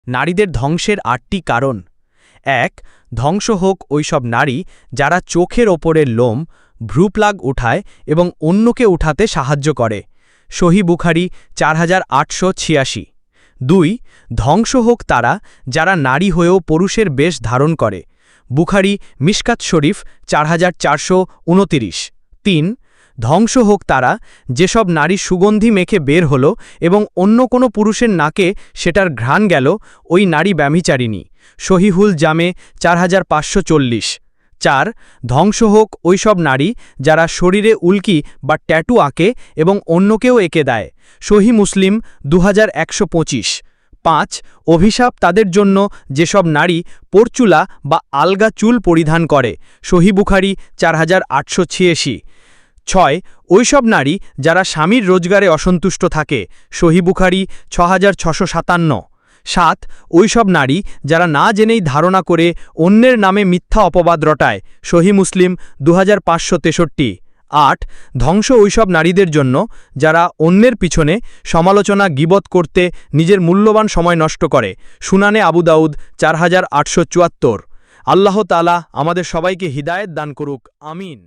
নারীদের ধ্বংসের ৮টি কারণ। ১. ধ্বংস হোক ওইসব নারী যারা চোখের ওপরের লোম, ভ্রূপ্লাগ উঠায় এবং অন্যকে উঠাতে সাহায্য করে। সহি বুখারী ৪৮৮৬। ২. ধ্বংস হোক তারা যারা নারী হয়েও পুরুষের বেশ ধারণ করে। বুখারী মিশকাত শরীফ ৪৪২৯। ৩. ধ্বংস হোক তারা যেসব নারী সুগন্ধি মেখে বের হল এবং অন্য কোনো পুরুষের নাকে সেটার ঘ্রাণ গেল, ওই নারী ব্যভিচারিণী। সহিহুল জামে ৪৫৪০। ৪. ধ্বংস হোক ওইসব নারী যারা শরীরে উল্কি বা ট্যাটু আঁকে এবং অন্যকেও এঁকে দেয়। সহি মুসলিম 2125। ৫. অভিশাপ তাদের জন্য যেসব নারী পরচুলা বা আলগা চুল পরিধান করে। সহি বুখারী ৪৮৮৬। ৬. ওইসব নারী যারা স্বামীর রোজগারে অসন্তুষ্ট থাকে। সহি বুখারী ৬৬৫৭। ৭. ওইসব নারী যারা না জেনেই ধারণা করে অন্যের নামে মিথ্যা অপবাদ রটায়। সহি মুসলিম 2563। ৮. ধ্বংস ওইসব নারীদের জন্য যারা অন্যের পিছনে সমালোচনা গীবত করতে নিজের মূল্যবান সময় নষ্ট করে। সুনানে আবু দাউদ 4874। আল্লাহ তাআলা আমাদের সবাইকে হিদায়াত দান করুক, আমিন।